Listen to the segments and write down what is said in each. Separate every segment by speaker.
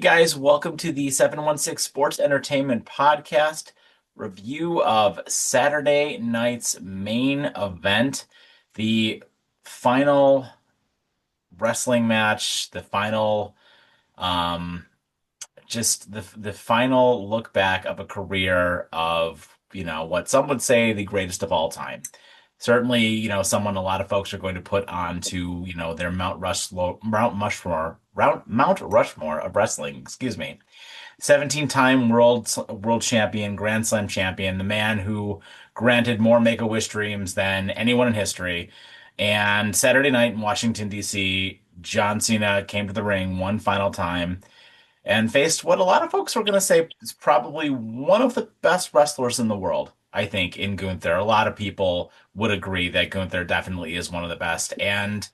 Speaker 1: guys, welcome to the 716 Sports Entertainment Podcast review of Saturday night's main event, the final wrestling match, the final um just the final look back of a career of, what some would say the greatest of all time. Certainly, someone a lot of folks are going to put on to, their Mount Rushmore of wrestling, excuse me. 17-time world champion, Grand Slam champion, the man who granted more Make-A-Wish dreams than anyone in history. And Saturday night in Washington, D.C., John Cena came to the ring one final time and faced what a lot of folks were going to say is probably one of the best wrestlers in the world, I think, in Gunther. A lot of people would agree that Gunther definitely is one of the best. And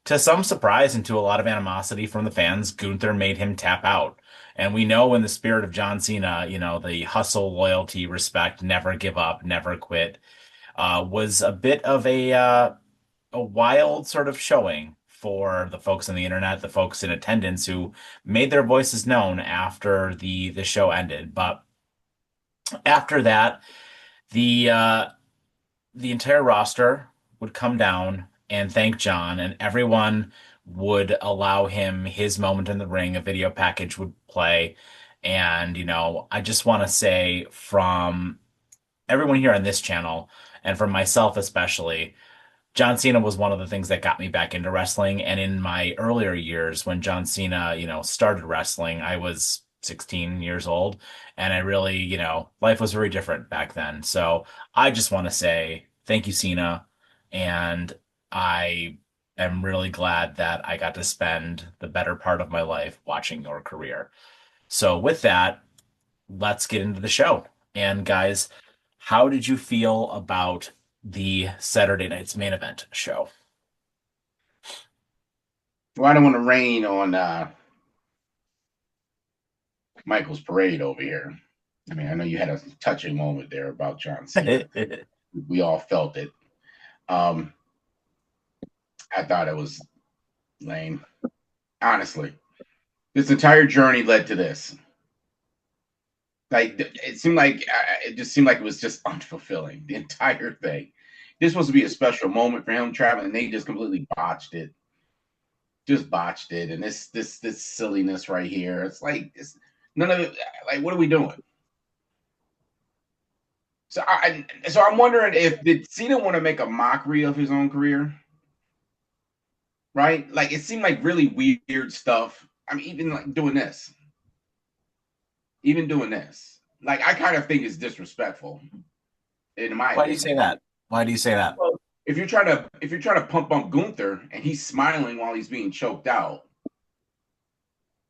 Speaker 1: to some surprise and to a lot of animosity from the fans, Gunther made him tap out. And we know in the spirit of John Cena, the hustle, loyalty, respect, never give up, never quit, was a bit of a wild sort of showing for the folks on the internet, the folks in attendance who made their voices known after the show ended. But after that, the entire roster would come down and thank John, and everyone would allow him his moment in the ring. A video package would play. And, I just want to say from everyone here on this channel, and from myself especially, John Cena was one of the things that got me back into wrestling. And in my earlier years, when John Cena, started wrestling, I was 16 years old. And I really, life was very different back then. So I just want to say thank you, Cena. And I am really glad that I got to spend the better part of my life watching your career. So with that, let's get into the show. And guys, how did you feel about the Saturday night's main event show?
Speaker 2: Well, I don't want to rain on Michael's parade over here. I mean, I know you had a touching moment there about John Cena. We all felt it. I thought it was lame. Honestly, this entire journey led to this. Like it just seemed like it was just unfulfilling. The entire thing. This was supposed to be a special moment for him traveling, and they just completely botched it. Just botched it, and this silliness right here. It's like none of it. Like, what are we doing? So I'm wondering if did Cena want to make a mockery of his own career, right? Like it seemed like really weird stuff. I mean, even like even doing this, like I kind of think is disrespectful, in my
Speaker 1: Why do you say
Speaker 2: opinion.
Speaker 1: that? Why do you say that?
Speaker 2: Well, if you're trying to pump up Gunther and he's smiling while he's being choked out,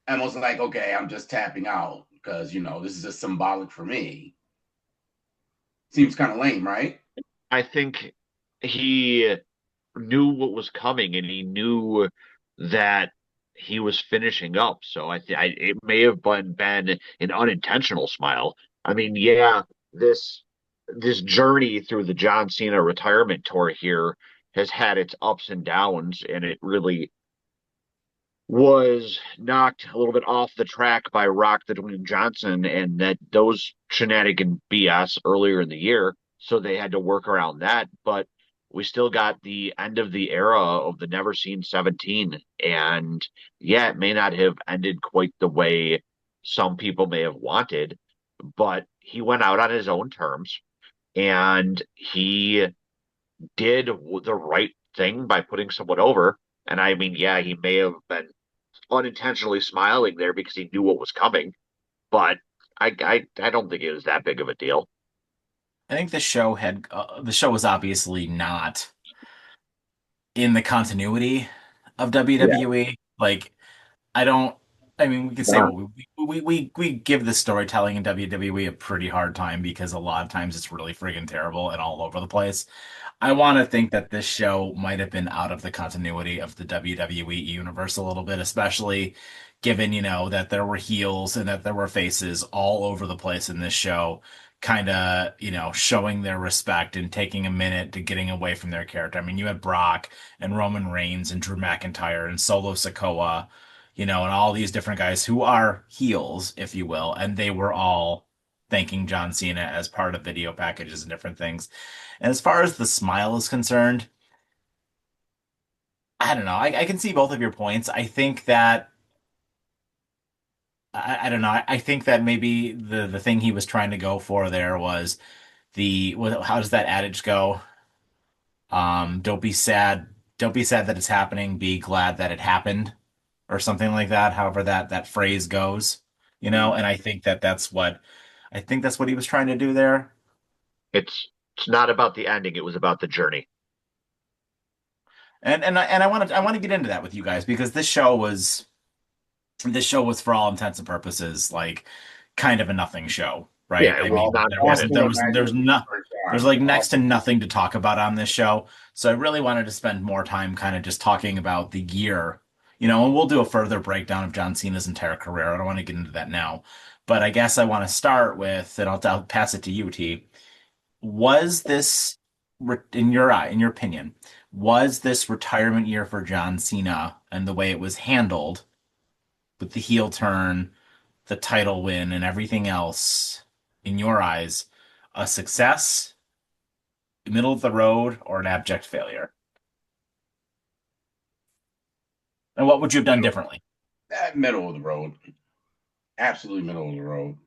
Speaker 2: almost like okay, I'm just tapping out because this is just symbolic for me. Seems kind of lame, right?
Speaker 3: I think he knew what was coming and he knew that he was finishing up. So it may have been an unintentional smile. I mean, yeah, this journey through the John Cena retirement tour here has had its ups and downs, and it really was knocked a little bit off the track by Rock the Dwayne Johnson and that those shenanigan BS earlier in the year. So they had to work around that. But we still got the end of the era of the Never Seen 17. And yeah, it may not have ended quite the way some people may have wanted, but he went out on his own terms and he did the right thing by putting someone over. And I mean, yeah, he may have been unintentionally smiling there because he knew what was coming, but I don't think it was that big of a deal.
Speaker 1: I think the show was obviously not in the continuity of
Speaker 3: Yeah.
Speaker 1: WWE. Like, I don't. I mean, we could say what we give the storytelling in WWE a pretty hard time because a lot of times it's really friggin' terrible and all over the place. I want to think that this show might have been out of the continuity of the WWE universe a little bit, especially given, that there were heels and that there were faces all over the place in this show, kind of, showing their respect and taking a minute to getting away from their character. I mean, you had Brock and Roman Reigns and Drew McIntyre and Solo Sikoa, and all these different guys who are heels, if you will, and they were all thanking John Cena as part of video packages and different things. And as far as the smile is concerned, I don't know. I can see both of your points. I think that I don't know. I think that maybe the thing he was trying to go for there was how does that adage go? Don't be sad. Don't be sad that it's happening. Be glad that it happened, or something like that. However that phrase goes,
Speaker 2: Mhm.
Speaker 1: And I think that's what he was trying to do there.
Speaker 3: It's not about the ending, it was about the journey.
Speaker 1: And I want to get into that with you guys because this show was for all intents and purposes like kind of a nothing show, right?
Speaker 3: Yeah, it
Speaker 1: I
Speaker 3: was
Speaker 1: mean,
Speaker 2: All,
Speaker 3: not
Speaker 1: there
Speaker 2: all
Speaker 1: wasn't
Speaker 3: canon.
Speaker 1: there
Speaker 2: four
Speaker 1: was there's
Speaker 2: matches
Speaker 1: not
Speaker 2: for
Speaker 1: there's
Speaker 2: John.
Speaker 1: like
Speaker 2: All
Speaker 1: next to nothing to talk about on this show. So I really wanted to spend more time kind of just talking about the year, and we'll do a further breakdown of John Cena's entire career. I don't want to get into that now, but I guess I want to start with, and I'll pass it to you, T. Was this, in your opinion, was this retirement year for John Cena and the way it was handled with the heel turn, the title win, and everything else, in your eyes, a success, middle of the road, or an abject failure? And what would you have done
Speaker 2: middle,
Speaker 1: differently?
Speaker 2: middle of the road, absolutely middle of the road.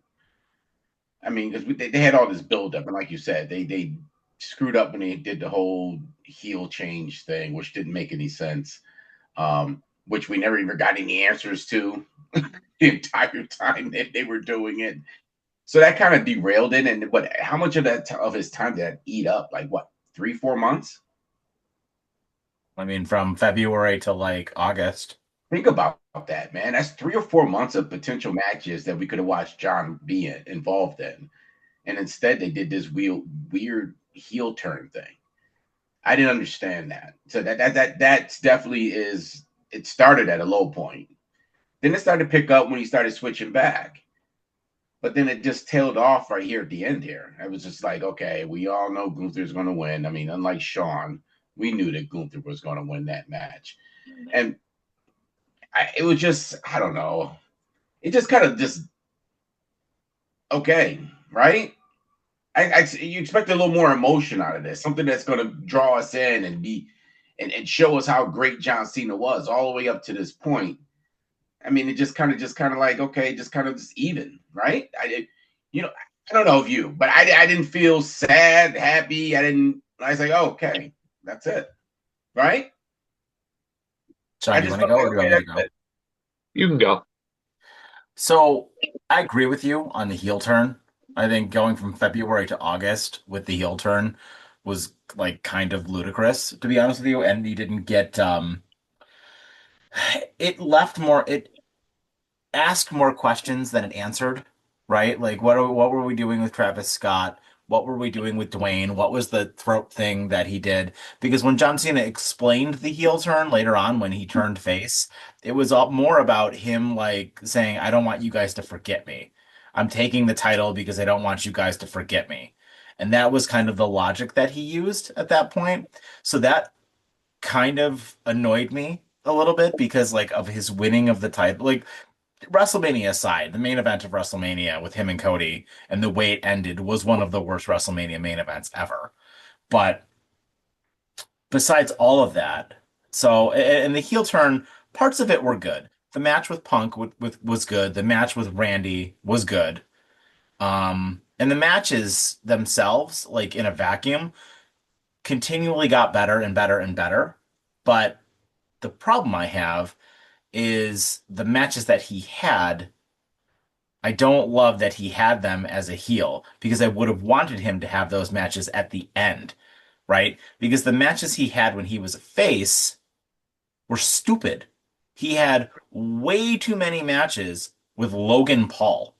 Speaker 2: I mean, because they had all this buildup, and like you said, they screwed up when they did the whole heel change thing, which didn't make any sense. Which we never even got any answers to the entire time that they were doing it. So that kind of derailed it. And what? How much of that of his time did that eat up? Like what? 3, 4 months?
Speaker 1: I mean, from February to like August.
Speaker 2: Think about that, man. That's 3 or 4 months of potential matches that we could have watched John be involved in. And instead, they did this weird heel turn thing. I didn't understand that. So that's definitely is. It started at a low point. Then it started to pick up when he started switching back. But then it just tailed off right here at the end here. I was just like, okay, we all know Gunther's going to win. I mean, unlike Shawn, we knew that Gunther was going to win that match. And it was just, I don't know. It just kind of just, okay, right? You expect a little more emotion out of this, something that's going to draw us in and and show us how great John Cena was all the way up to this point. I mean, it just kind of like, okay, just even, right? You know, I don't know if you, but I didn't feel sad, happy. I was like, oh, okay, that's it, right?
Speaker 1: Sean,
Speaker 2: I
Speaker 1: do you
Speaker 2: just
Speaker 1: want to
Speaker 2: felt
Speaker 1: go
Speaker 2: like,
Speaker 1: or do you
Speaker 2: okay,
Speaker 1: want me to
Speaker 2: that's
Speaker 1: go?
Speaker 2: it.
Speaker 3: You can go.
Speaker 1: So I agree with you on the heel turn. I think going from February to August with the heel turn was like kind of ludicrous, to be honest with you. And you didn't get it asked more questions than it answered, right? Like what were we doing with Travis Scott? What were we doing with Dwayne? What was the throat thing that he did? Because when John Cena explained the heel turn later on when he turned face, it was all more about him like saying, "I don't want you guys to forget me. I'm taking the title because I don't want you guys to forget me." And that was kind of the logic that he used at that point. So that kind of annoyed me a little bit because like of his winning of the title. Like WrestleMania aside, the main event of WrestleMania with him and Cody and the way it ended was one of the worst WrestleMania main events ever. But besides all of that, and the heel turn, parts of it were good. The match with Punk was good. The match with Randy was good. And the matches themselves, like in a vacuum, continually got better and better and better. But the problem I have is the matches that he had. I don't love that he had them as a heel because I would have wanted him to have those matches at the end, right? Because the matches he had when he was a face were stupid. He had way too many matches with Logan Paul.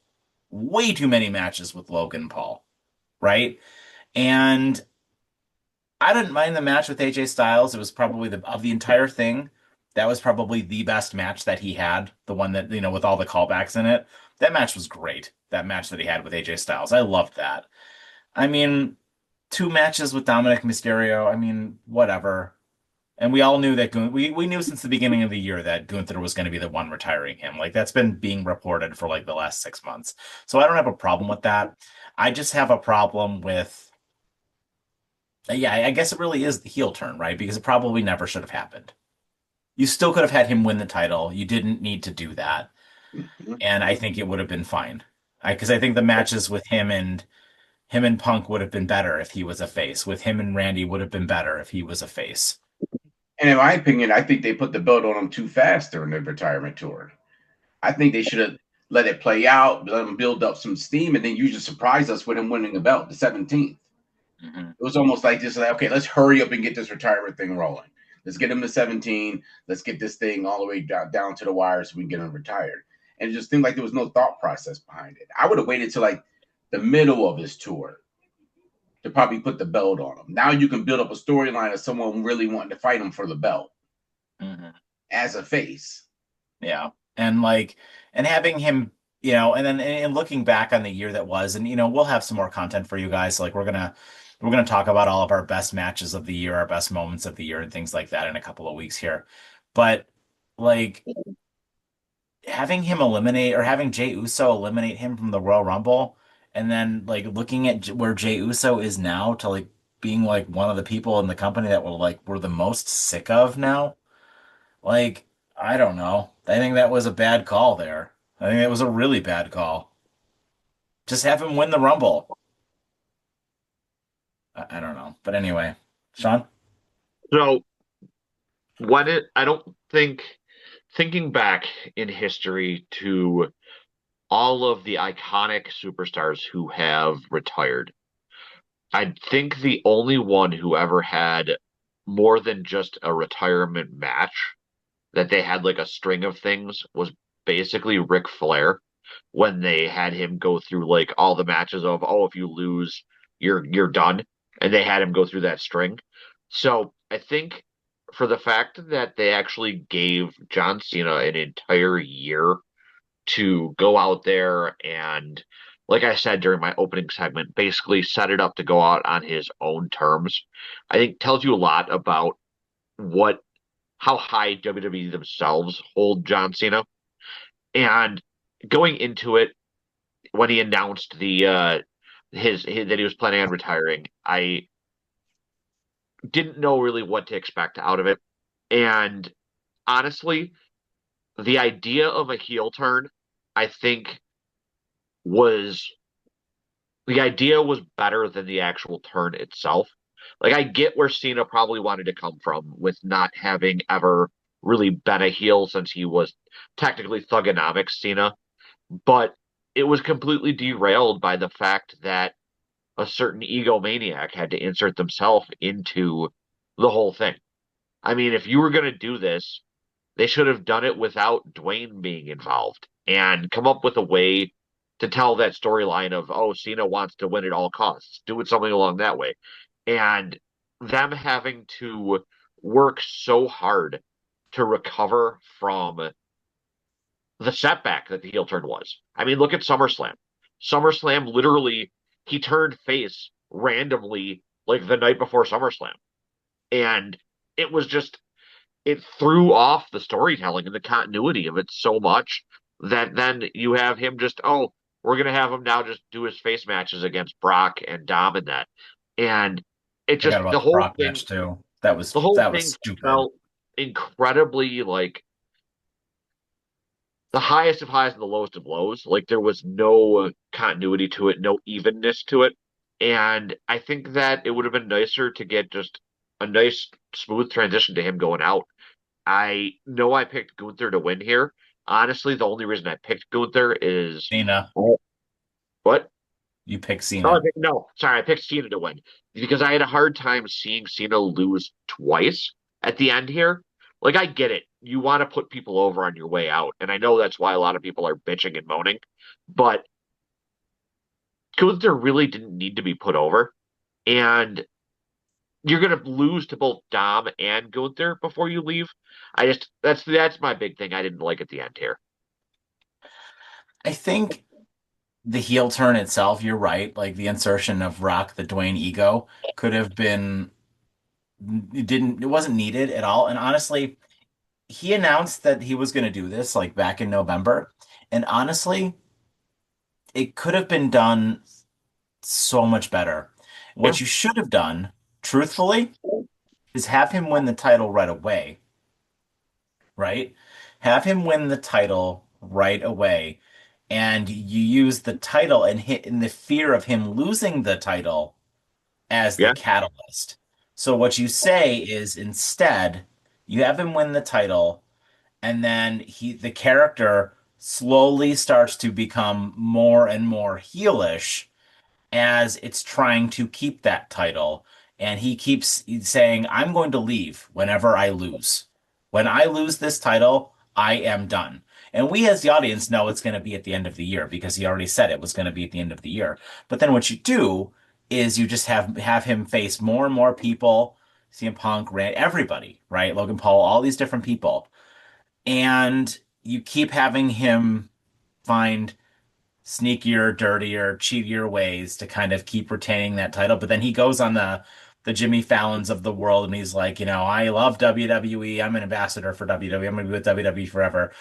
Speaker 1: Way too many matches with Logan Paul, right? And I didn't mind the match with AJ Styles. It was probably of the entire thing, that was probably the best match that he had. The one that, with all the callbacks in it. That match was great. That match that he had with AJ Styles. I loved that. I mean, two matches with Dominic Mysterio. I mean, whatever. And we all knew that we knew since the beginning of the year that Gunther was going to be the one retiring him. Like that's been being reported for like the last 6 months. So I don't have a problem with that. I just have a problem with, yeah, I guess it really is the heel turn, right? Because it probably never should have happened. You still could have had him win the title. You didn't need to do that.
Speaker 2: Mhm.
Speaker 1: And I think it would have been fine. Because I think the matches with him and Punk would have been better if he was a face. With him and Randy would have been better if he was a face.
Speaker 2: And in my opinion, I think they put the belt on him too fast during their retirement tour. I think they should have let it play out, let him build up some steam, and then you just surprise us with him winning the belt, the 17th.
Speaker 1: Mhm.
Speaker 2: It was almost like this, like, okay, let's hurry up and get this retirement thing rolling. Let's get him to 17. Let's get this thing all the way down to the wire so we can get him retired. And it just seemed like there was no thought process behind it. I would have waited till like the middle of his tour to probably put the belt on him. Now you can build up a storyline of someone really wanting to fight him for the belt
Speaker 1: Mhm.
Speaker 2: as a face.
Speaker 1: Yeah. And like, and having him, and then and looking back on the year that was, and we'll have some more content for you guys. Like we're gonna talk about all of our best matches of the year, our best moments of the year, and things like that in a couple of weeks here. But like having him eliminate or having Jey Uso eliminate him from the Royal Rumble, and then like looking at where Jey Uso is now to like being like one of the people in the company that we're the most sick of now. Like, I don't know. I think that was a bad call there. I think that was a really bad call. Just have him win the Rumble. I don't know. But anyway, Sean?
Speaker 3: So I don't think thinking back in history to all of the iconic superstars who have retired, I think the only one who ever had more than just a retirement match, that they had like a string of things, was basically Ric Flair when they had him go through like all the matches of, oh, if you lose, you're done. And they had him go through that string. So I think for the fact that they actually gave John Cena an entire year to go out there and, like I said during my opening segment, basically set it up to go out on his own terms, I think tells you a lot about what how high WWE themselves hold John Cena. And going into it, when he announced his that he was planning on retiring, I didn't know really what to expect out of it. And honestly, the idea of a heel turn, I think, was the idea was better than the actual turn itself. Like I get where Cena probably wanted to come from with not having ever really been a heel since he was technically Thugonomics Cena, but it was completely derailed by the fact that a certain egomaniac had to insert themselves into the whole thing. I mean, if you were going to do this, they should have done it without Dwayne being involved and come up with a way to tell that storyline of, oh, Cena wants to win at all costs. Do it something along that way. And them having to work so hard to recover from the setback that the heel turn was. I mean, look at SummerSlam. SummerSlam literally, he turned face randomly like the night before SummerSlam. And it was just it threw off the storytelling and the continuity of it so much that then you have him just, oh, we're gonna have him now just do his face matches against Brock and Dom and that. And it
Speaker 1: I forgot
Speaker 3: just
Speaker 1: about the Brock match too. That was
Speaker 3: the whole
Speaker 1: that was
Speaker 3: thing
Speaker 1: stupid.
Speaker 3: felt incredibly like the highest of highs and the lowest of lows. Like there was no continuity to it, no evenness to it. And I think that it would have been nicer to get just a nice smooth transition to him going out. I know I picked Gunther to win here. Honestly, the only reason I picked Gunther is
Speaker 1: Cena.
Speaker 3: what?
Speaker 1: You pick
Speaker 3: Oh,
Speaker 1: Cena.
Speaker 3: no, sorry, I picked Cena to win because I had a hard time seeing Cena lose twice at the end here. Like, I get it. You want to put people over on your way out, and I know that's why a lot of people are bitching and moaning, but Gunther really didn't need to be put over, and you're gonna lose to both Dom and Gunther before you leave. I just that's my big thing I didn't like at the end here.
Speaker 1: I think the heel turn itself, you're right. Like the insertion of Rock, the Dwayne ego, could have been it wasn't needed at all. And honestly, he announced that he was going to do this like back in November. And honestly, it could have been done so much better.
Speaker 3: Yeah,
Speaker 1: What you should have done, truthfully, is have him win the title right away, right? Have him win the title right away. And you use the title and hit in the fear of him losing the title as the
Speaker 3: yeah.
Speaker 1: catalyst. So what you say is instead, you have him win the title, and then the character slowly starts to become more and more heelish as it's trying to keep that title. And he keeps saying, I'm going to leave whenever I lose. When I lose this title, I am done. And we as the audience know it's going to be at the end of the year because he already said it was going to be at the end of the year. But then what you do is you just have him face more and more people, CM Punk, everybody, right? Logan Paul, all these different people. And you keep having him find sneakier, dirtier, cheatier ways to kind of keep retaining that title. But then he goes on the Jimmy Fallons of the world and he's like, I love WWE. I'm an ambassador for WWE. I'm going to be with WWE forever.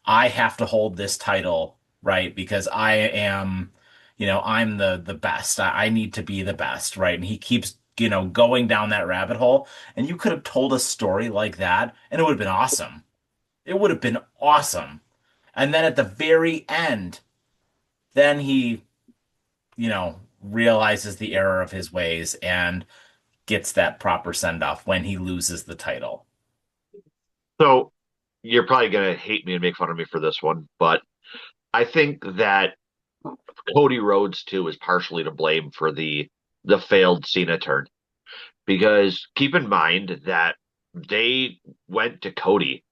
Speaker 1: I have to hold this title, right? Because I am, I'm the best. I need to be the best, right? And he keeps, going down that rabbit hole. And you could have told a story like that and it would have been awesome. It would have been awesome. And then at the very end, then he realizes the error of his ways and gets that proper send off when he loses the title.
Speaker 3: So you're probably gonna hate me and make fun of me for this one, but I think that Cody Rhodes too is partially to blame for the failed Cena turn. Because keep in mind that they went to Cody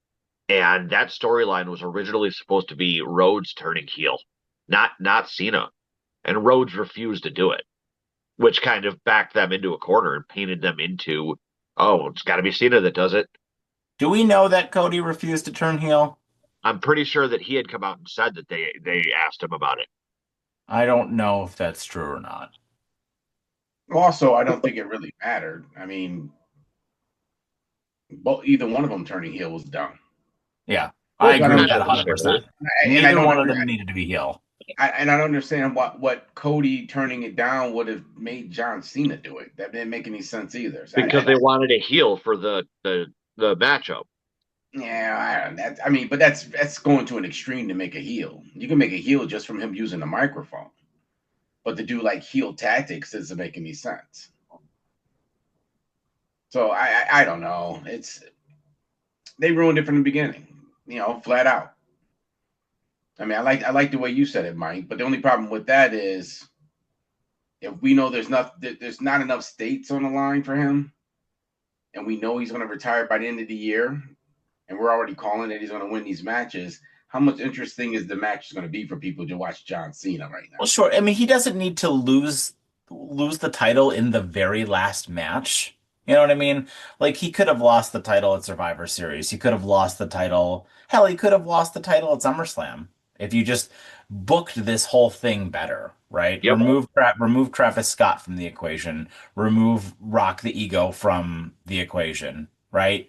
Speaker 3: and that storyline was originally supposed to be Rhodes turning heel, not Cena. And Rhodes refused to do it, which kind of backed them into a corner and painted them into, oh, it's got to be Cena that does it.
Speaker 1: Do we know that Cody refused to turn heel?
Speaker 3: I'm pretty sure that he had come out and said that they asked him about it.
Speaker 1: I don't know if that's true or not.
Speaker 2: Also, I don't think it really mattered. I mean, both either one of them turning heel was dumb.
Speaker 1: Yeah, I
Speaker 2: Both I
Speaker 1: agree
Speaker 2: don't
Speaker 1: with that
Speaker 3: Kind of
Speaker 1: 100%.
Speaker 2: and I
Speaker 1: Neither
Speaker 2: don't
Speaker 1: one of them needed to be heel.
Speaker 2: and I don't understand what Cody turning it down would have made John Cena do it. That didn't make any sense either. So
Speaker 3: because they wanted a heel for the matchup.
Speaker 2: yeah, I mean, but that's going to an extreme to make a heel. You can make a heel just from him using the microphone, but to do like heel tactics doesn't make any sense. So I don't know. They ruined it from the beginning, flat out. I mean, I like the way you said it, Mike. But the only problem with that is if we know there's not enough states on the line for him, and we know he's going to retire by the end of the year, and we're already calling that he's going to win these matches. How much interesting is the match going to be for people to watch John Cena right now?
Speaker 1: Well, sure. I mean, he doesn't need to lose the title in the very last match. You know what I mean? Like he could have lost the title at Survivor Series. He could have lost the title. Hell, he could have lost the title at SummerSlam if you just booked this whole thing better, right?
Speaker 3: Yep.
Speaker 1: Remove Travis Scott from the equation. Remove Rock the Ego from the equation, right?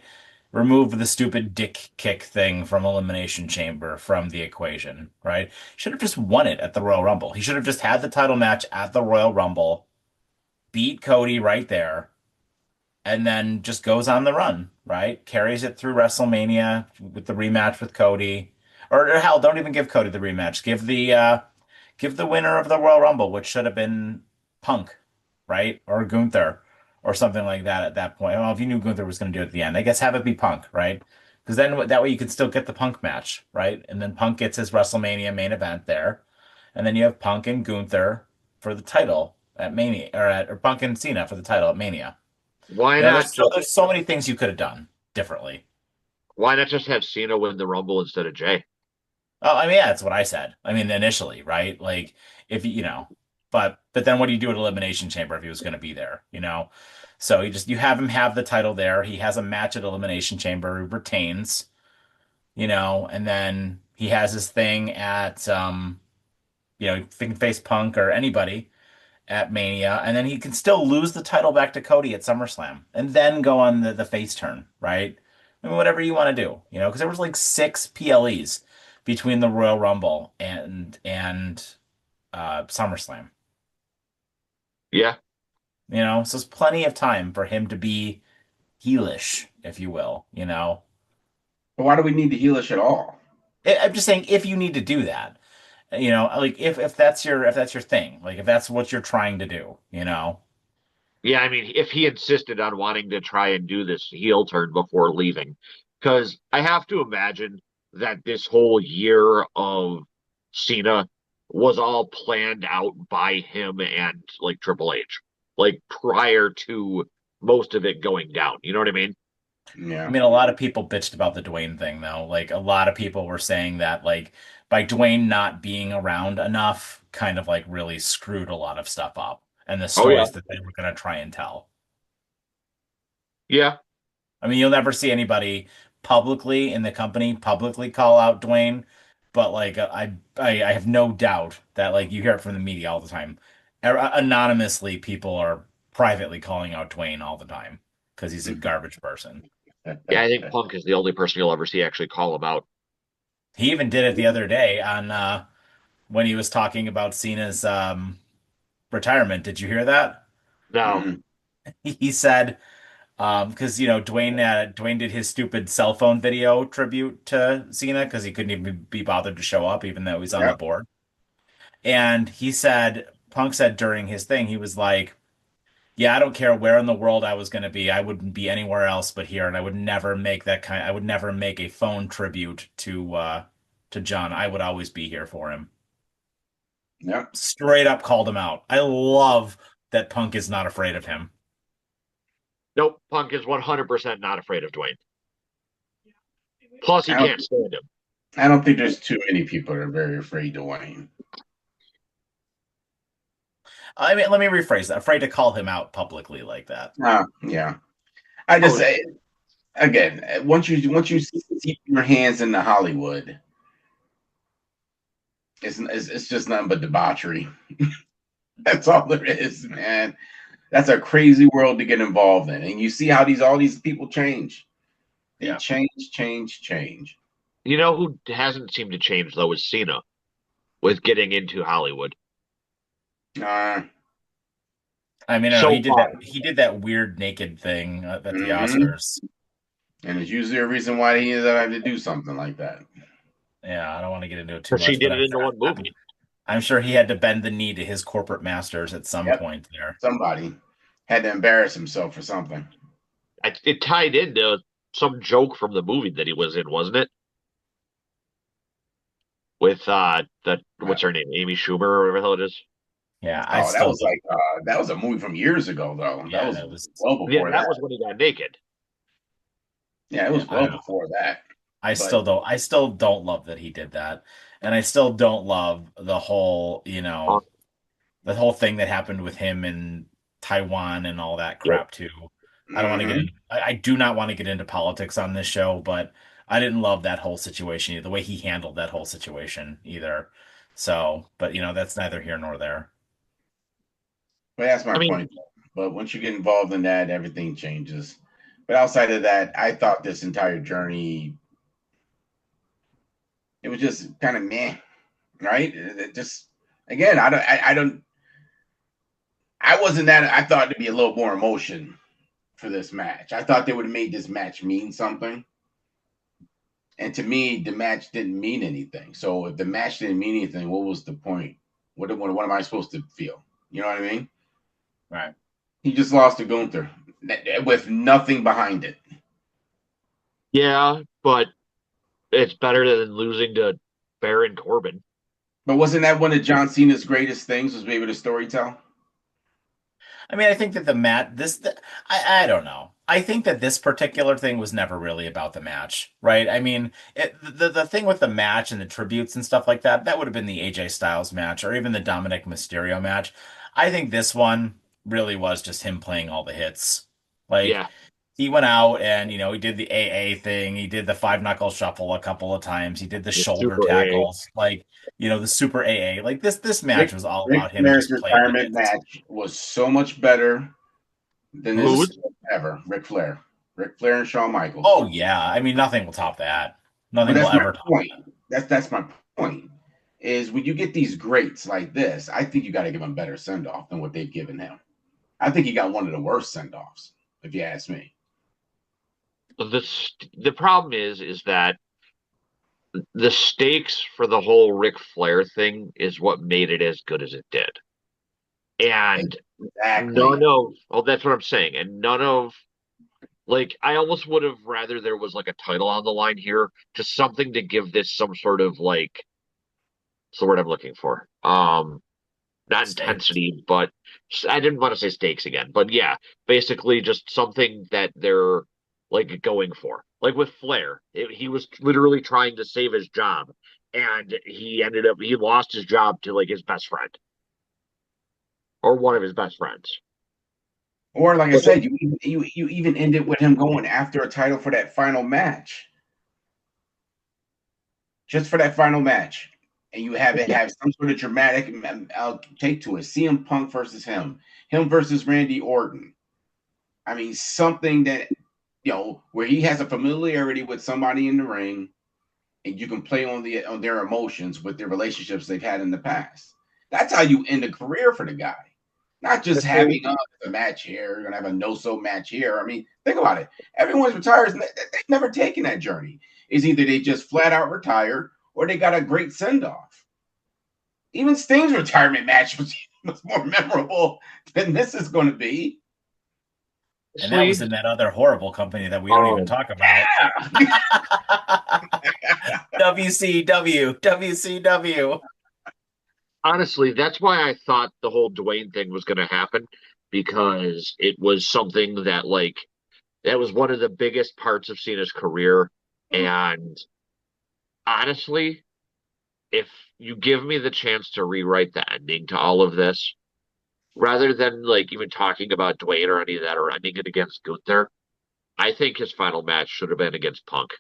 Speaker 1: Remove the stupid dick kick thing from Elimination Chamber from the equation, right? Should have just won it at the Royal Rumble. He should have just had the title match at the Royal Rumble, beat Cody right there, and then just goes on the run, right? Carries it through WrestleMania with the rematch with Cody. Or hell, don't even give Cody the rematch. Give the winner of the Royal Rumble, which should have been Punk, right? Or Gunther or something like that at that point. Well, if you knew Gunther was going to do it at the end, I guess have it be Punk, right? Because then that way you can still get the Punk match, right? And then Punk gets his WrestleMania main event there. And then you have Punk and Gunther for the title at Mania, or Punk and Cena for the title at Mania.
Speaker 3: Why
Speaker 1: You know,
Speaker 3: not just
Speaker 1: there's so many things you could have done differently.
Speaker 3: why not just have Cena win the Rumble instead of Jay?
Speaker 1: Oh, I mean, yeah, that's what I said. I mean, initially, right? Like, if but then what do you do at Elimination Chamber if he was going to be there? So you have him have the title there. He has a match at Elimination Chamber, he retains, and then he has his thing at he can face Punk or anybody, at Mania, and then he can still lose the title back to Cody at SummerSlam, and then go on the face turn, right? I mean, whatever you want to do, because there was like six PLEs between the Royal Rumble and SummerSlam.
Speaker 3: Yeah.
Speaker 1: So it's plenty of time for him to be heelish, if you will.
Speaker 2: But why do we need the heelish at all?
Speaker 1: I'm just saying if you need to do that, like if that's your thing, like if that's what you're trying to do.
Speaker 3: Yeah, I mean, if he insisted on wanting to try and do this heel turn before leaving, because I have to imagine that this whole year of Cena was all planned out by him and like Triple H, like prior to most of it going down. You know what I mean?
Speaker 1: I
Speaker 2: Yeah.
Speaker 1: mean, a lot of people bitched about the Dwayne thing, though. Like, a lot of people were saying that, like, by Dwayne not being around enough, kind of like really screwed a lot of stuff up and the
Speaker 3: Oh yeah,
Speaker 1: stories that they were going to try and tell.
Speaker 3: yeah,
Speaker 1: I mean, you'll never see anybody publicly in the company publicly call out Dwayne, but like, I have no doubt that like you hear it from the media all the time. Anonymously, people are privately calling out Dwayne all the time because he's a garbage person.
Speaker 3: yeah. I think Punk is the only person you'll ever see actually call him out.
Speaker 1: He even did it the other day on when he was talking about Cena's retirement. Did you hear that?
Speaker 3: No,
Speaker 2: Mm-mm.
Speaker 1: He said because Dwayne did his stupid cell phone video tribute to Cena because he couldn't even be bothered to show up even though he's on the
Speaker 2: Yep.
Speaker 1: board. And Punk said during his thing, he was like, "Yeah, I don't care where in the world I was going to be. I wouldn't be anywhere else but here, and I would never make a phone tribute to John. I would always be here for him."
Speaker 2: Yep.
Speaker 1: Straight up called him out. I love that Punk is not afraid of him.
Speaker 3: nope. Punk is 100% not afraid of Dwayne. Plus, he
Speaker 2: I don't.
Speaker 3: can't stand him.
Speaker 2: I don't think there's too many people that are very afraid to Wayne.
Speaker 1: I mean, let me rephrase that. Afraid to call him out publicly like that.
Speaker 2: Yeah. I just
Speaker 3: Oh,
Speaker 2: say again, once you see your hands into Hollywood, it's just nothing but debauchery. That's all there is, man. That's a crazy world to get involved in, and you see how all these people change. They
Speaker 1: Yeah.
Speaker 2: change.
Speaker 3: you know who hasn't seemed to change though is Cena with getting into Hollywood
Speaker 2: Uh,
Speaker 1: I mean, I don't know.
Speaker 3: so far.
Speaker 1: He did that weird naked thing at the
Speaker 2: mhm.
Speaker 1: Oscars.
Speaker 2: And it's usually a reason why he ends up having to do something like that.
Speaker 1: Yeah, I don't want to get into it too
Speaker 3: Because she
Speaker 1: much, but
Speaker 3: did it into one movie.
Speaker 1: I'm sure he had to bend the knee to his corporate masters at some
Speaker 2: Yep.
Speaker 1: point there.
Speaker 2: Somebody had to embarrass himself for something.
Speaker 3: It tied into some joke from the movie that he was in, wasn't it? With the
Speaker 2: Uh,
Speaker 3: what's her name, Amy Schumer or whatever the hell it is.
Speaker 1: Yeah, I
Speaker 2: Oh, that
Speaker 1: still
Speaker 2: was
Speaker 1: don't.
Speaker 2: like that was a movie from years ago, though. That
Speaker 1: Yeah,
Speaker 2: was
Speaker 1: it was.
Speaker 2: well
Speaker 3: Yeah,
Speaker 2: before
Speaker 3: that
Speaker 2: that.
Speaker 3: was when he got naked.
Speaker 2: Yeah, it
Speaker 1: Yeah,
Speaker 2: was
Speaker 1: I
Speaker 2: well
Speaker 1: don't know.
Speaker 2: before that.
Speaker 1: I
Speaker 2: But
Speaker 1: still don't. I still don't love that he did that, and I still don't love the whole,
Speaker 3: Uh,
Speaker 1: the whole thing that happened with him in Taiwan and all that
Speaker 3: yep.
Speaker 1: crap too. I don't want to get
Speaker 2: mhm.
Speaker 1: into. I do not want to get into politics on this show, but I didn't love that whole situation, the way he handled that whole situation either. So, but that's neither here nor there.
Speaker 2: But that's my
Speaker 3: I mean,
Speaker 2: point. But once you get involved in that, everything changes. But outside of that, I thought this entire journey it was just kind of meh, right? It just again, I wasn't that. I thought there'd be a little more emotion for this match. I thought they would have made this match mean something. And to me, the match didn't mean anything. So if the match didn't mean anything, what was the point? What am I supposed to feel? You know what I mean?
Speaker 1: Right.
Speaker 2: He just lost to Gunther with nothing behind it.
Speaker 3: yeah, but it's better than losing to Baron Corbin.
Speaker 2: But wasn't that one of John Cena's greatest things was be able to storytell?
Speaker 1: I mean, I think that I don't know. I think that this particular thing was never really about the match, right? I mean, the thing with the match and the tributes and stuff like that, that would have been the AJ Styles match or even the Dominic Mysterio match. I think this one really was just him playing all the hits. Like,
Speaker 3: Yeah,
Speaker 1: he went out and he did the AA thing. He did the five knuckle shuffle a couple of times. He did the
Speaker 3: The
Speaker 1: shoulder
Speaker 3: Super A.
Speaker 1: tackles, like the super AA. Like this match
Speaker 2: Rick,
Speaker 1: was all
Speaker 2: Rick
Speaker 1: about him
Speaker 2: Flair's
Speaker 1: just playing the
Speaker 2: retirement
Speaker 1: hits.
Speaker 2: match was so much better than
Speaker 1: Who
Speaker 2: this
Speaker 1: was?
Speaker 2: ever. Ric Flair. Ric Flair and Shawn Michaels.
Speaker 1: Oh yeah, I mean nothing will top that.
Speaker 2: But
Speaker 1: Nothing will
Speaker 2: that's my
Speaker 1: ever top
Speaker 2: point. That's my point. Is when you get these greats like this, I think you got to give him better send off than what they've given him. I think he got one of the worst send offs, if you ask me.
Speaker 3: The problem is that the stakes for the whole Ric Flair thing is what made it as good as it did. And none
Speaker 2: Exactly.
Speaker 3: of, well, that's what I'm saying. And none of, like, I almost would have rather there was like a title on the line here, just something to give this some sort of like, what's the word I'm looking for? Not
Speaker 1: stakes.
Speaker 3: intensity, but I didn't want to say stakes again, but yeah, basically just something that they're like going for. Like with Flair, he was literally trying to save his job, and he lost his job to like his best friend or one of his best friends.
Speaker 2: Or like I
Speaker 3: But
Speaker 2: said, you even ended with him going after a title for that final match, just for that final match, and you have it
Speaker 3: yeah,
Speaker 2: have some sort of dramatic take to it. CM Punk versus him versus Randy Orton. I mean, something that where he has a familiarity with somebody in the ring, and you can play on their emotions with their relationships they've had in the past. That's how you end a career for the guy. Not just
Speaker 3: the thing,
Speaker 2: having a match here, you're gonna have a no-so match here. I mean, think about it. Everyone's retired, they've never taken that journey. Is either they just flat out retired or they got a great send-off. Even Sting's retirement match was more memorable than this is going to be.
Speaker 1: And that
Speaker 3: honestly,
Speaker 1: was in that other horrible company that we don't even
Speaker 3: um,
Speaker 1: talk about.
Speaker 2: Yeah.
Speaker 1: WCW, WCW.
Speaker 3: honestly, that's why I thought the whole Dwayne thing was going to happen because it was something that like that was one of the biggest parts of Cena's career, and honestly, if you give me the chance to rewrite the ending to all of this, rather than like even talking about Dwayne or any of that or ending it against Gunther, I think his final match should have been against Punk.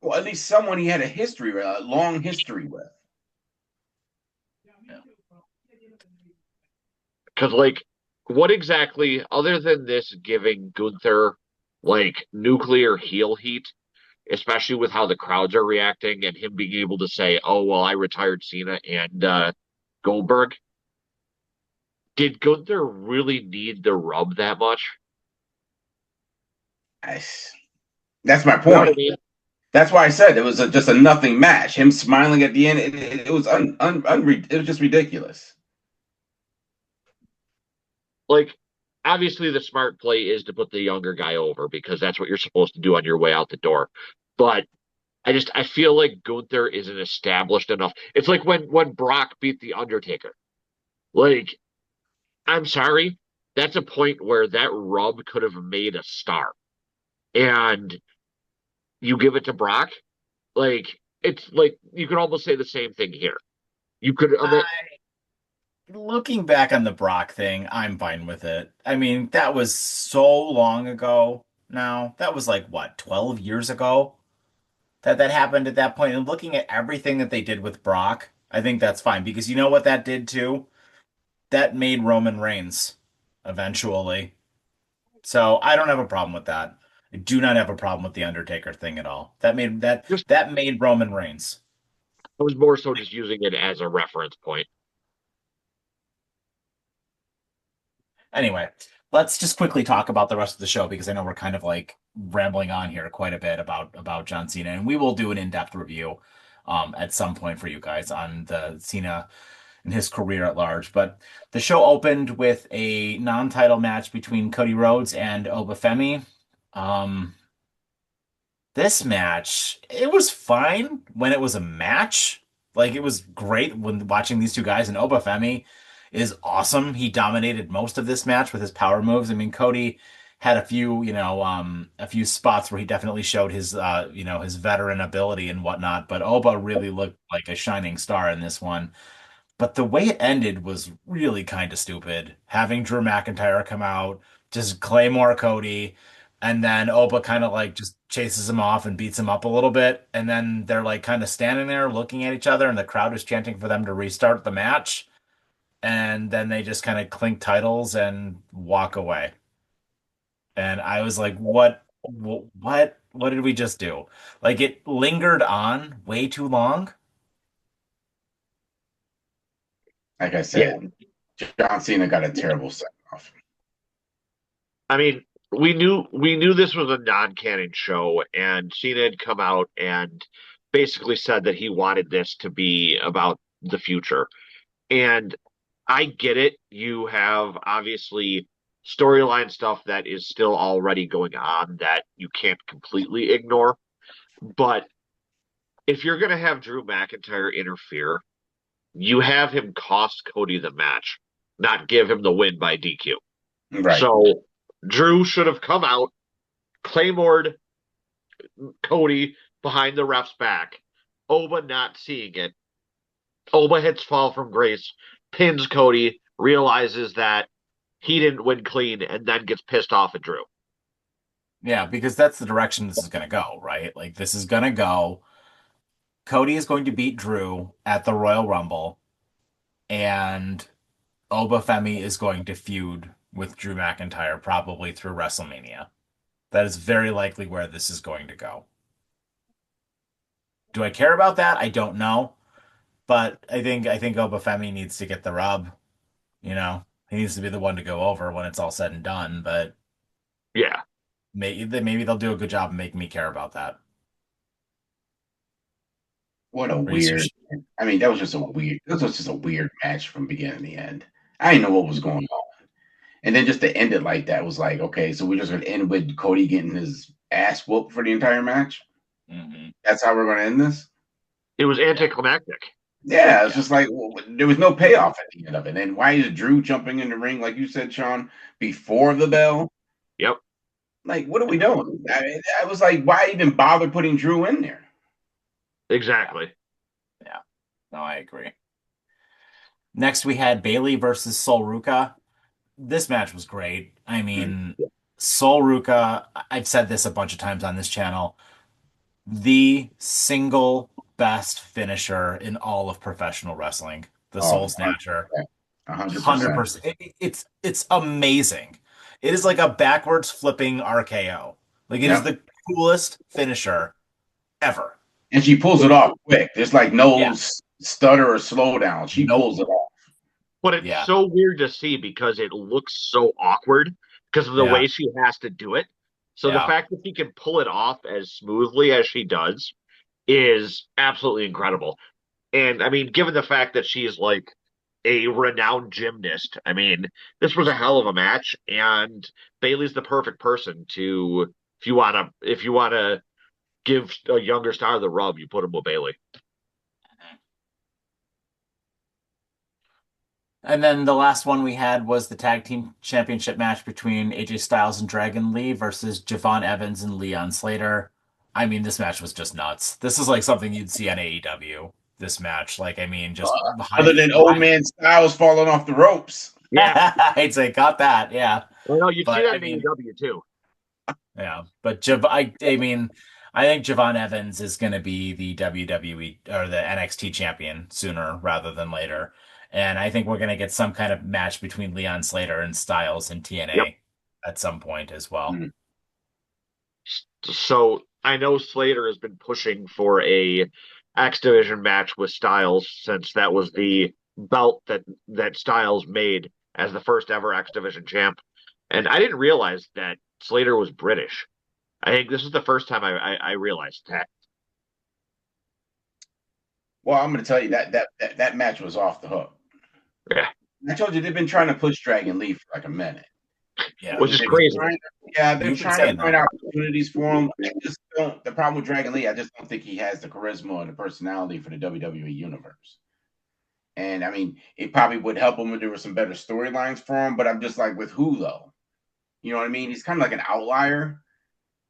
Speaker 2: Well, at least someone he had a long history with.
Speaker 1: Yeah.
Speaker 3: Because, like, what exactly, other than this giving Gunther like nuclear heel heat, especially with how the crowds are reacting and him being able to say, oh, well, I retired Cena and Goldberg, did Gunther really need the rub that much?
Speaker 2: That's my
Speaker 3: You know what I
Speaker 2: point.
Speaker 3: mean?
Speaker 2: That's why I said it was just a nothing match. Him smiling at the end, it was it was just ridiculous.
Speaker 3: Like, obviously, the smart play is to put the younger guy over because that's what you're supposed to do on your way out the door. But I feel like Gunther isn't established enough. It's like when Brock beat the Undertaker. Like, I'm sorry, that's a point where that rub could have made a star. And you give it to Brock, like it's like you could almost say the same thing here. You could
Speaker 1: I Looking back on the Brock thing, I'm fine with it. I mean, that was so long ago now. That was like what, 12 years ago that happened at that point. And looking at everything that they did with Brock, I think that's fine because you know what that did too? That made Roman Reigns eventually. So I don't have a problem with that. I do not have a problem with the Undertaker thing at all.
Speaker 3: just
Speaker 1: That made Roman Reigns.
Speaker 3: I was more so just using it as a reference point.
Speaker 1: Anyway, let's just quickly talk about the rest of the show because I know we're kind of like rambling on here quite a bit about John Cena, and we will do an in-depth review at some point for you guys on the Cena and his career at large. But the show opened with a non-title match between Cody Rhodes and Obafemi. Um, this match, it was fine when it was a match. Like it was great when watching these two guys, and Obafemi is awesome. He dominated most of this match with his power moves. I mean, Cody had a few, a few spots where he definitely showed his, his veteran ability and whatnot. But Oba really looked like a shining star in this one. But the way it ended was really kind of stupid. Having Drew McIntyre come out, just Claymore Cody, and then Oba kind of like just chases him off and beats him up a little bit. And then they're like kind of standing there looking at each other, and the crowd is chanting for them to restart the match. And then they just kind of clink titles and walk away. And I was like, what did we just do? Like it lingered on way too long.
Speaker 2: Like I
Speaker 3: Yeah.
Speaker 2: said, John Cena got a terrible send off.
Speaker 3: I mean, we knew this was a non-canon show, and Cena had come out and basically said that he wanted this to be about the future. And I get it. You have obviously storyline stuff that is still already going on that you can't completely ignore. But if you're going to have Drew McIntyre interfere, you have him cost Cody the match, not give him the win by DQ.
Speaker 2: Right.
Speaker 3: So Drew should have come out, claymored Cody behind the ref's back, Oba not seeing it. Oba hits fall from grace, pins Cody, realizes that he didn't win clean, and then gets pissed off at Drew.
Speaker 1: Yeah, because that's the direction this is going to go, right? Like this is going to go. Cody is going to beat Drew at the Royal Rumble, and Oba Femi is going to feud with Drew McIntyre probably through WrestleMania. That is very likely where this is going to go. Do I care about that? I don't know, but I think Oba Femi needs to get the rub. You know, he needs to be the one to go over when it's all said and done. But
Speaker 3: Yeah.
Speaker 1: maybe they'll do a good job of making me care about that.
Speaker 2: What a
Speaker 1: Or you
Speaker 2: weird. I mean, that was just a weird match from beginning to end. I didn't know what was going on. And then just to end it like that was like, okay, so we're just going to end with Cody getting his ass whooped for the entire match.
Speaker 1: Mm-hmm.
Speaker 2: That's how we're going to end this.
Speaker 3: It was anticlimactic.
Speaker 2: Yeah, it's just like there was no payoff at the end of it. And why is Drew jumping in the ring, like you said, Sean, before the bell?
Speaker 3: Yep.
Speaker 2: Like, what are we doing? I was like, why even bother putting Drew in there?
Speaker 3: Exactly.
Speaker 1: Yeah. No, I agree. Next, we had Bayley versus Sol Ruca. This match was great. I mean, Sol Ruca, I've said this a bunch of times on this channel, the single best finisher in all of professional wrestling, the Soul Snatcher.
Speaker 2: 100%.
Speaker 1: 100%. It's amazing. It is like a backwards flipping RKO. Like it is the coolest finisher ever.
Speaker 2: And she pulls it off quick. There's like no stutter or slowdown. She pulls it off.
Speaker 3: But it's so weird to see because it looks so awkward because of the way she has to do it. So the fact that she can pull it off as smoothly as she does is absolutely incredible. And I mean, given the fact that she's like a renowned gymnast, I mean, this was a hell of a match, and Bayley's the perfect person to if you wanna give a younger star the rub, you put him with Bayley.
Speaker 1: And then the last one we had was the tag team championship match between AJ Styles and Dragon Lee versus Javon Evans and Leon Slater. I mean, this match was just nuts. This is like something you'd see on AEW. This match, like, I mean, just
Speaker 2: other than old man Styles falling off the ropes.
Speaker 3: Yeah,
Speaker 1: I'd say got that. Yeah.
Speaker 3: Well, no, you'd see that in AEW too.
Speaker 1: Yeah, but I mean, I think Javon Evans is going to be the WWE or the NXT champion sooner rather than later. And I think we're going to get some kind of match between Leon Slater and Styles in TNA at some point as well.
Speaker 2: Mm-hmm.
Speaker 3: So I know Slater has been pushing for a X Division match with Styles since that was the belt that Styles made as the first ever X Division champ. And I didn't realize that Slater was British. I think this is the first time I realized that.
Speaker 2: Well, I'm going to tell you that match was off the hook.
Speaker 3: Yeah.
Speaker 2: I told you they've been trying to push Dragon Lee for like a minute.
Speaker 1: Yeah,
Speaker 3: which is crazy.
Speaker 2: They're trying to find opportunities for him. I just don't. The problem with Dragon Lee, I just don't think he has the charisma or the personality for the WWE universe. And I mean, it probably would help him if there were some better storylines for him. But I'm just like, with who though? You know what I mean? He's kind of like an outlier,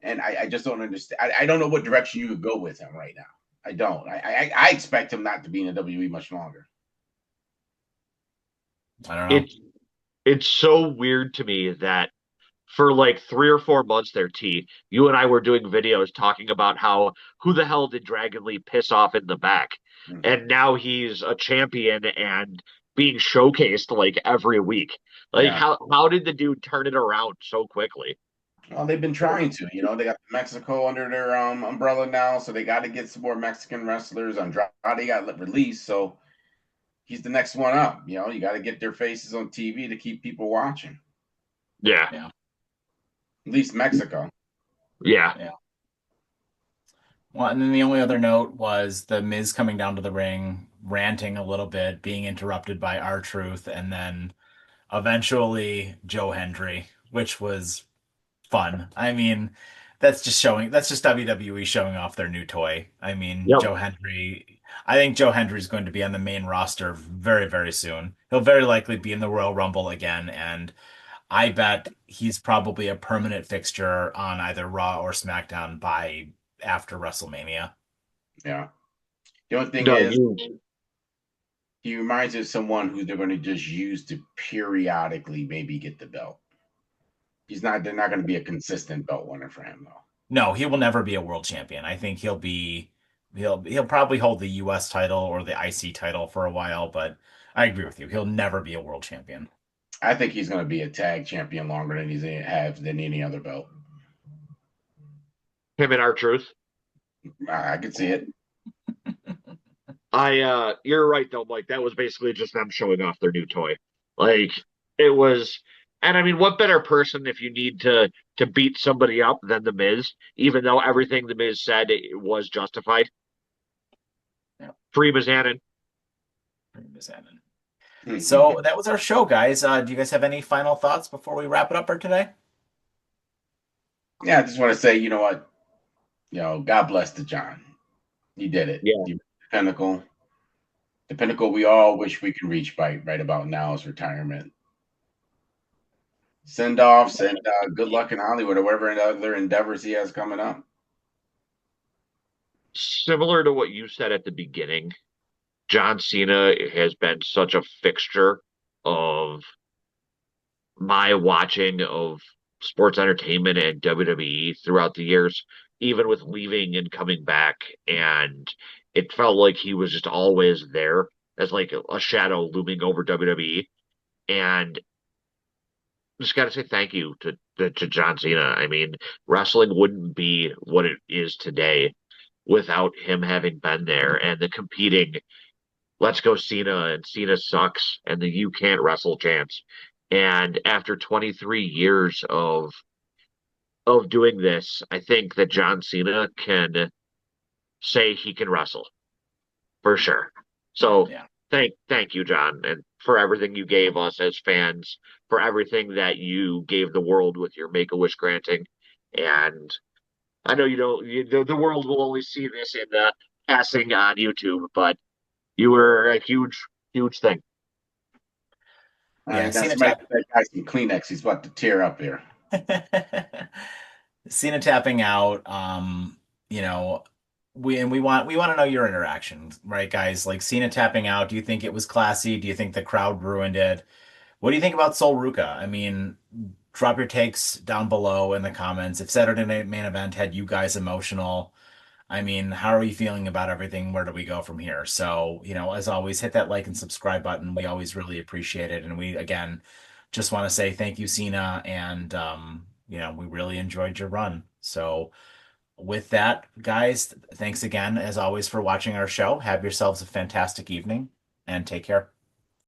Speaker 2: and I just don't understand. I don't know what direction you would go with him right now. I don't. I expect him not to be in the WWE much longer.
Speaker 1: I don't know.
Speaker 3: It's it's so weird to me that for like 3 or 4 months there, T, you and I were doing videos talking about how who the hell did Dragon Lee piss off in the back?
Speaker 2: Mhm.
Speaker 3: And now he's a champion and being showcased like every week. Like
Speaker 2: Yeah.
Speaker 3: how did the dude turn it around so quickly?
Speaker 2: Well, they've been trying to. They got Mexico under their umbrella now, so they got to get some more Mexican wrestlers. Andrade got released, so he's the next one up. You got to get their faces on TV to keep people watching.
Speaker 3: Yeah.
Speaker 1: Yeah.
Speaker 2: At least Mexico.
Speaker 3: Yeah.
Speaker 1: Yeah. Well, and then the only other note was the Miz coming down to the ring, ranting a little bit, being interrupted by R-Truth, and then eventually Joe Hendry, which was fun. I mean, that's just WWE showing off their new toy. I mean,
Speaker 3: Yep.
Speaker 1: I think Joe Hendry is going to be on the main roster very, very soon. He'll very likely be in the Royal Rumble again, and I bet he's probably a permanent fixture on either Raw or SmackDown by after WrestleMania.
Speaker 2: Yeah. The only thing
Speaker 3: No,
Speaker 2: is,
Speaker 3: you
Speaker 2: he reminds me of someone who they're going to just use to periodically maybe get the belt. He's not. They're not going to be a consistent belt winner for him though.
Speaker 1: No, he will never be a world champion. I think he'll probably hold the US title or the IC title for a while, but I agree with you. He'll never be a world champion.
Speaker 2: I think he's going to be a tag champion longer than he's have than any other belt.
Speaker 3: him and R-Truth.
Speaker 2: I could see it.
Speaker 3: You're right though, Mike. That was basically just them showing off their new toy. Like it was, and I mean, what better person if you need to beat somebody up than the Miz? Even though everything the Miz said it was justified.
Speaker 1: Yeah,
Speaker 3: Free Mizanin.
Speaker 1: pretty Mizanin. So
Speaker 2: Mhm.
Speaker 1: that was our show, guys. Do you guys have any final thoughts before we wrap it up for today?
Speaker 2: Yeah, I just want to say, you know what? God bless the John. You did it.
Speaker 3: Yeah.
Speaker 2: You the pinnacle. The pinnacle we all wish we could reach right about now is retirement. Send offs and good luck in Hollywood or whatever other endeavors he has coming up.
Speaker 3: Similar to what you said at the beginning, John Cena has been such a fixture of my watching of sports entertainment and WWE throughout the years, even with leaving and coming back. And it felt like he was just always there as like a shadow looming over WWE. And just got to say thank you to John Cena. I mean, wrestling wouldn't be what it is today without him having been there and the competing let's go Cena and Cena sucks and the you can't wrestle chance. And after 23 years of doing this, I think that John Cena can say he can wrestle for sure. So
Speaker 1: Yeah.
Speaker 3: thank you, John, and for everything you gave us as fans, for everything that you gave the world with your Make-A-Wish granting. And I know you don't the world will only see this in the passing on YouTube, but you were a huge thing.
Speaker 1: Yeah,
Speaker 2: Now
Speaker 1: Cena
Speaker 2: somebody
Speaker 1: tap
Speaker 2: get that guy some Kleenex. He's about to tear up here.
Speaker 1: Cena tapping out, you know, we want to know your interactions, right, guys? Like Cena tapping out, do you think it was classy? Do you think the crowd ruined it? What do you think about Sol Ruca? I mean, drop your takes down below in the comments. If Saturday Night Main Event had you guys emotional, I mean, how are you feeling about everything? Where do we go from here? So, as always, hit that like and subscribe button. We always really appreciate it. And we, again, just want to say thank you, Cena. And, we really enjoyed your run. So, with that, guys, thanks again, as always, for watching our show. Have yourselves a fantastic evening and take care.